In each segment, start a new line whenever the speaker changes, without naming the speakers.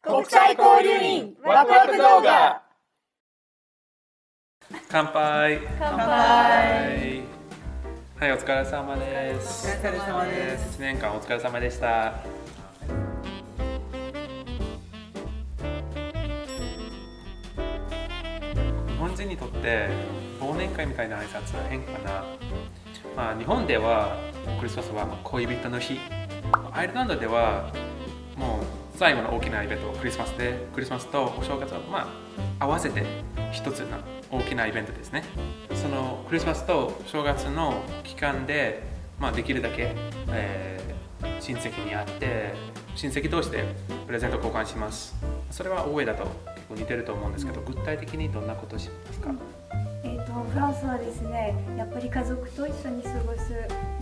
国際交流員ワクワク動画。
乾杯。
乾杯。
はい、お疲れ様です。
お疲れ様です。
1年間お疲れ様でした。日本人にとって忘年会みたいな挨拶は変かな。日本ではクリスマスは恋人の日。アイルランドではもう最後の大きなイベントはクリスマスで、クリスマスとお正月は合わせて一つの大きなイベントですね。そのクリスマスと正月の期間で、できるだけ、親戚に会って親戚同士でプレゼント交換します。それは欧米だと結構似てると思うんですけど、具体的にどんなことをしますか？
フランスはですね、やっぱり家族と一緒に過ごす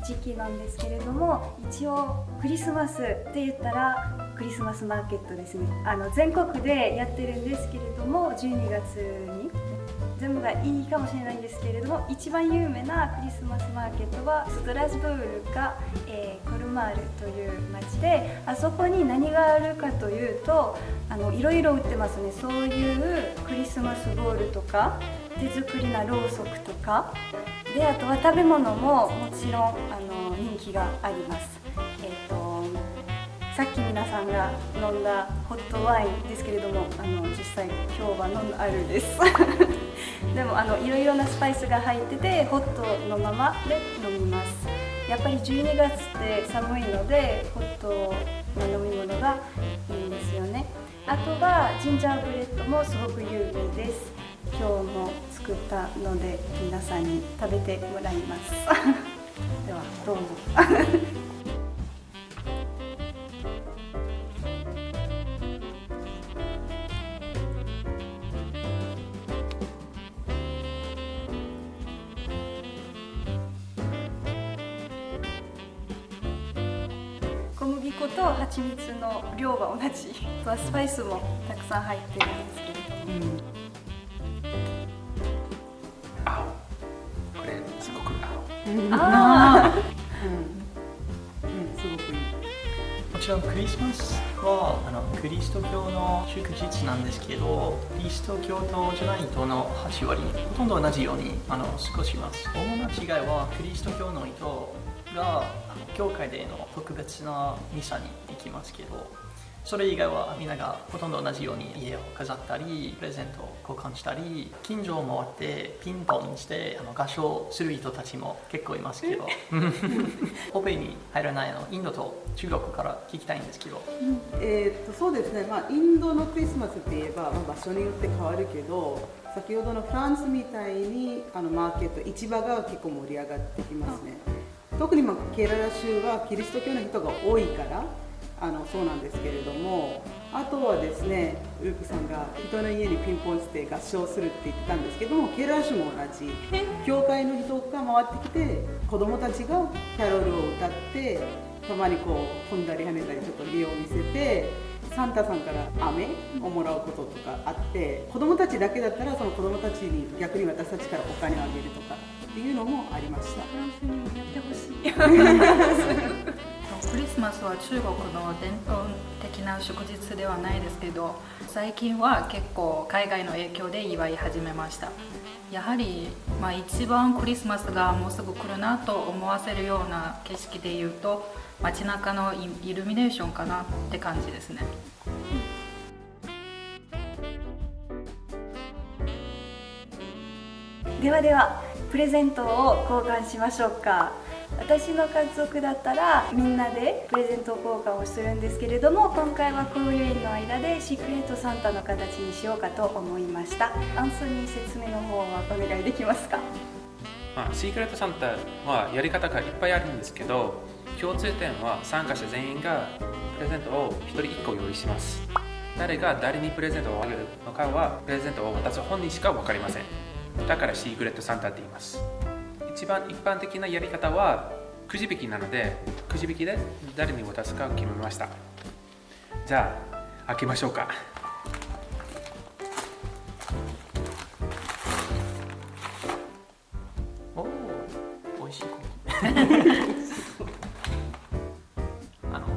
時期なんですけれども、一応クリスマスって言ったらクリスマスマーケットですね。全国でやってるんですけれども、12月に全部がいいかもしれないんですけれども、一番有名なクリスマスマーケットはストラスブールか、コルマールという町で、あそこに何があるかというと、いろいろ売ってますね。そういうクリスマスボールとか手作りなろうそくとかで、あとは食べ物ももちろん人気があります。さっき皆さんが飲んだホットワインですけれども、実際今日はノンアルですでもいろいろなスパイスが入ってて、ホットのままで飲みます。やっぱり12月って寒いのでホットの飲み物がいいんですよね。あとはジンジャーブレッドもすごく有名です。今日も作ったので皆さんに食べてもらいますではどうぞ小麦粉と蜂蜜の量は同じ。スパイスもたくさん入ってるんですけれども、
これすごく
すごくいい。
もちろんクリスマスはキリスト教の祝日なんですけど、キリスト教徒じゃない人の8割ほとんど同じように過ごします。主な違いはキリスト教の人が教会での特別なミサに行きますけど、それ以外はみんながほとんど同じように家を飾ったりプレゼントを交換したり、近所を回ってピンポンして合唱する人たちも結構いますけど欧米に入らないインドと中国から聞きたいんですけど。
そうですね、インドのクリスマスって言えば、場所によって変わるけど、先ほどのフランスみたいにマーケット市場が結構盛り上がってきますね。特にケララ州はキリスト教の人が多いからそうなんですけれども、あとはですね、ルークさんが人の家にピンポンして合唱するって言ってたんですけども、ケララ州も同じ。教会の人が回ってきて、子供たちがキャロルを歌って、たまに飛んだり跳ねたりちょっと美を見せて、サンタさんから飴をもらうこととかあって、子供たちだけだったらその子供たちに逆に私たちからお金をあげるとかっていうのもありました。
フランスにもやってほしい
クリスマスは中国の伝統的な祝日ではないですけど、最近は結構海外の影響で祝い始めました。やはり、一番クリスマスがもうすぐ来るなと思わせるような景色でいうと、街中のイルミネーションかなって感じですね。
ではではプレゼントを交換しましょうか。私の家族だったらみんなでプレゼント交換をするんですけれども、今回は交流員の間でシークレットサンタの形にしようかと思いました。アンソニー説明の方はお願いできますか？
シークレットサンタはやり方がいっぱいあるんですけど、共通点は参加者全員がプレゼントを1人1個用意します。誰が誰にプレゼントをあげるのかはプレゼントを渡す本人しか分かりません。だからシークレットサンタって言います。一番一般的なやり方はくじ引きなので、くじ引きで誰に渡すか決めました。じゃあ開けましょうか。
おお、美味しいコーヒー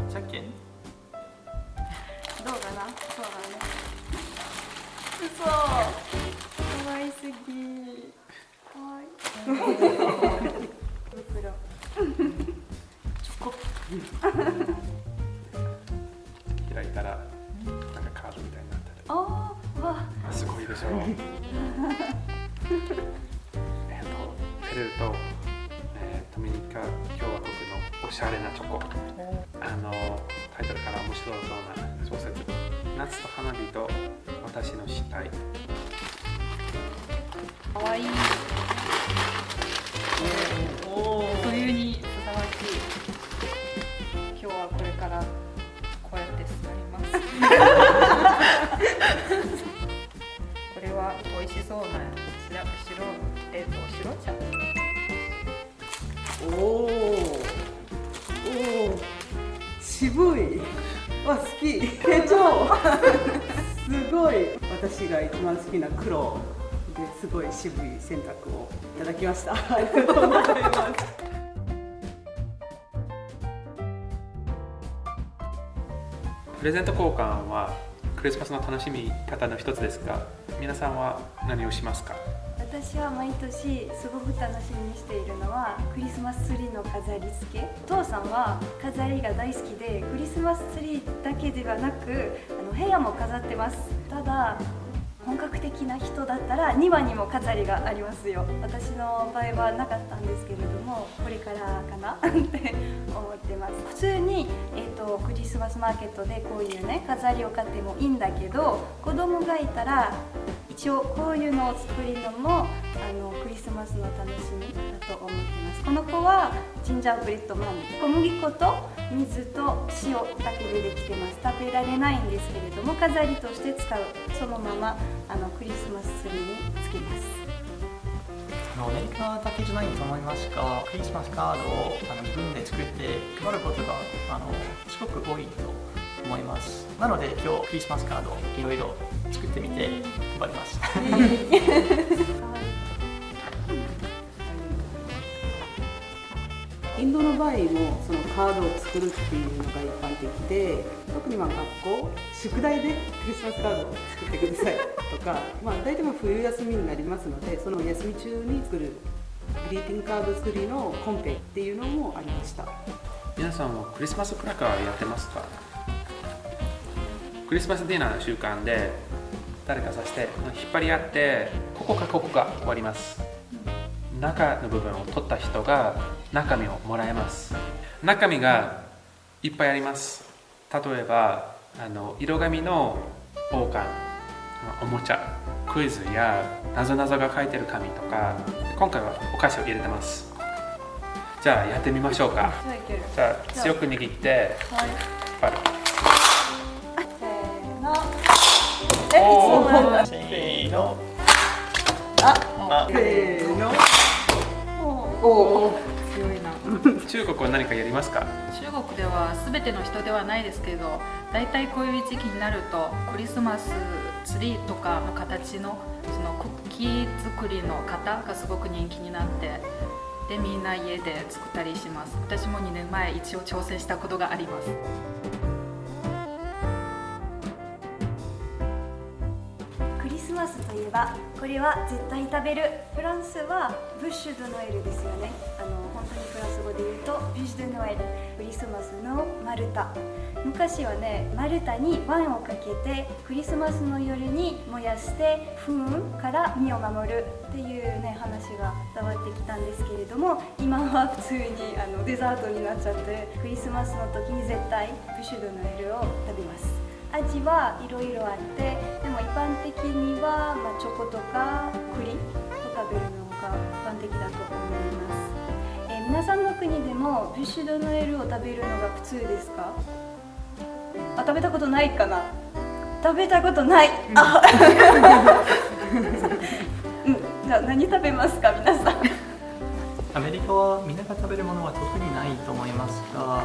さっき
どうかな？そうだ
開いたらなんかカードみたいになってる。
あーわ
すごいでしょペルーと、ドミニカ共和国のおしゃれなチョコ。タイトルから面白そうな小説。夏と花火と私の死体。
かわいい。冬にふさわしい。今日はこれからこうやって座ります。これは美味しそうな白茶。
おお渋い。わ好き。超すごい。私が一番好きな黒ですごい渋い選択をいただきました。ありがとうございます。
プレゼント交換はクリスマスの楽しみ方の一つですが、皆さんは何をしますか？
私は毎年すごく楽しみにしているのはクリスマスツリーの飾り付け。お父さんは飾りが大好きで、クリスマスツリーだけではなく部屋も飾ってます。ただ本格的な人だったら庭にも飾りがありますよ。私の場合はなかったんですけれども、これからかなって思ってます。普通に、クリスマスマーケットでこういうね飾りを買ってもいいんだけど、子供がいたら一応こういうのを作るのもクリスマスの楽しみだと思ってます。この子はジンジャーブレッドマン、小麦粉と水と塩だけでできてます。食べられないんですけれども、飾りとして使う。そのままクリスマスツリーにつけます。
アメリカだけじゃないと思いますが、クリスマスカードを自分で作って配ることがすごく多いと思います。なので今日クリスマスカードいろいろ作ってみて配ります。
インドの場合もそのカードを作るっていうのが一般的で、特に学校宿題でクリスマスカードを作ってくださいとか、大体冬休みになりますので、その休み中に作るグリーティングカード作りのコンペっていうのもありました。
皆さんはクリスマスクラッカーやってますか？クリスマスディナーの習慣で誰かさして引っ張り合ってここかここが終わります。中の部分を取った人が中身をもらえます。中身がいっぱいあります。例えば色紙の王冠、おもちゃ、クイズやなぞなぞが書いてる紙とか、今回はお菓子を入れてます。じゃあやってみましょうか。じゃあ強く握って引っ張る。
せーの。
せーの。
せーの。
強いな。
中国は何かやりますか？
中国では全ての人ではないですけど、だいたいこういう時期になるとクリスマスツリーとかの形のそのクッキー作りの型がすごく人気になって、でみんな家で作ったりします。私も2年前一応挑戦したことがあります。
クリスマスといえばこれは絶対食べる。フランスはブッシュ・ド・ノエルですよね。本当にフランス語で言うとブッシュ・ド・ノエル、クリスマスの丸太。昔はね、丸太にワインをかけてクリスマスの夜に燃やして不運から身を守るっていうね話が伝わってきたんですけれども、今は普通にデザートになっちゃって、クリスマスの時に絶対ブッシュ・ド・ノエルを食べます。味はいろいろあって、でも一般的には、チョコとか栗を食べるのが一般的だと思います。皆さんの国でもブッシュ・ド・ノエルを食べるのが普通ですか？食べたことないかな？食べたことない。じゃあ何食べますか皆さん？
アメリカはみんなが食べるものは特にないと思いますが、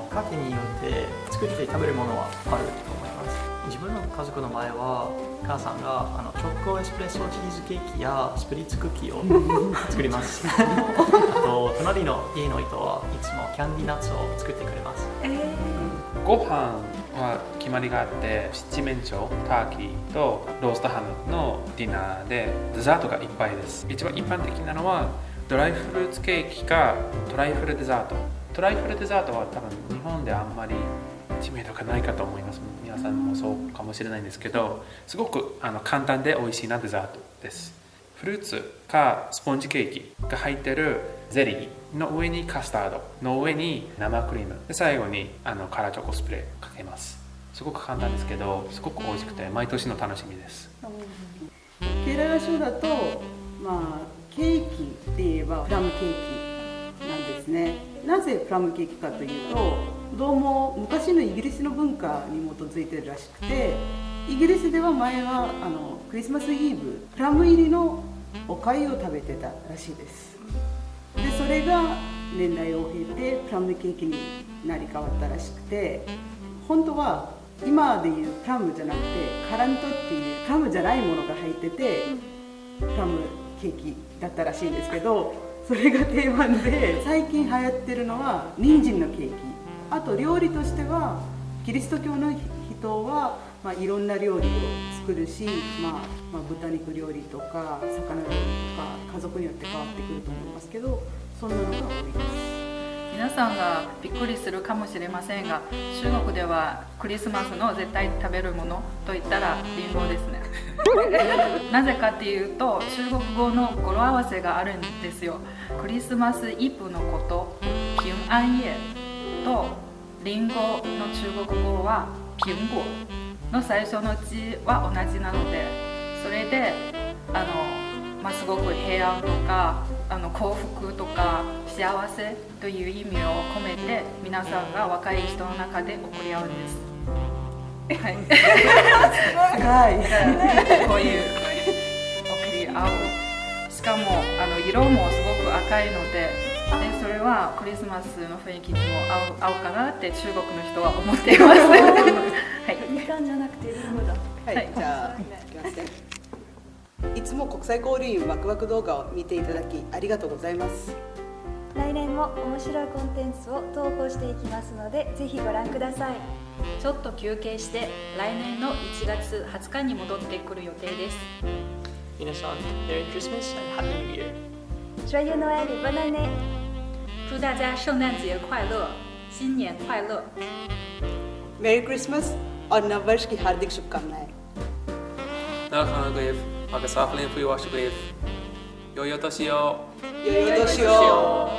家庭によって作って食べるものはあると思います。自分の家族の場合は母さんがチョコエスプレッソチーズケーキやスプリッツクッキーを作ります。あと隣の家の人はいつもキャンディーナッツを作ってくれます。
ご飯は決まりがあって、七面鳥、ターキーとローストハムのディナーでデザートがいっぱいです。一番一般的なのはドライフルーツケーキかトライフルデザート。トライフルデザートは多分日本であんまり知名度がないかと思います。皆さんもそうかもしれないんですけど、すごく簡単で美味しいなデザートです。フルーツかスポンジケーキが入ってるゼリーの上にカスタードの上に生クリームで最後にカラーチョコスプレーかけます。すごく簡単ですけどすごく美味しくて毎年の楽しみです。
ケララ州だと、ケーキって言えばプラムケーキなんですね。なぜプラムケーキかというと、どうも昔のイギリスの文化に基づいてるらしくて、イギリスでは前はクリスマスイブプラム入りのお粥を食べてたらしいです。でそれが年代を経てプラムケーキになり変わったらしくて、本当は今でいうプラムじゃなくてカラントっていうプラムじゃないものが入っててプラムケーキだったらしいんですけど、それが定番で最近流行ってるのは人参のケーキ。あと料理としてはキリスト教の人はいろんな料理を作るし、豚肉料理とか魚料理とか家族によって変わってくると思いますけど、そんなのが多いです。
皆さんがびっくりするかもしれませんが、中国ではクリスマスの絶対食べるものといったらリンゴですね。なぜかっていうと中国語の語呂合わせがあるんですよ。クリスマスイブのこと、平安夜とリンゴの中国語は蘋果の最初の字は同じなので、それですごく平安とか幸福とか幸せという意味を込めて皆さんが若い人の中で送り合うんです。はい。こういう送り合う。しかも色もすごく赤いので、それはクリスマスの雰囲気にも合うかなって中国の人は思っています。はい。
みかんじゃなくてリンゴだ。
はい、じゃあいきますね。いつも国際交流員ワクワク動画を見ていただきありがとうございます。
来年も面白いコンテンツを投稿していきますので、ぜひご覧ください。
ちょっと休憩して来年の1月20日に戻ってくる予定です。
皆さん、Merry Christmas and Happy New Year!
Joyeux Noël et bonne année!
祝大家圣诞节快乐，新年快乐。
Merry Christmas और नववर्ष की हार्दिक शुभकामनाएं।
Nakakangayef, pagkasafalin po iwas ko. Yoyo to siyo.
Yoyo to siyo.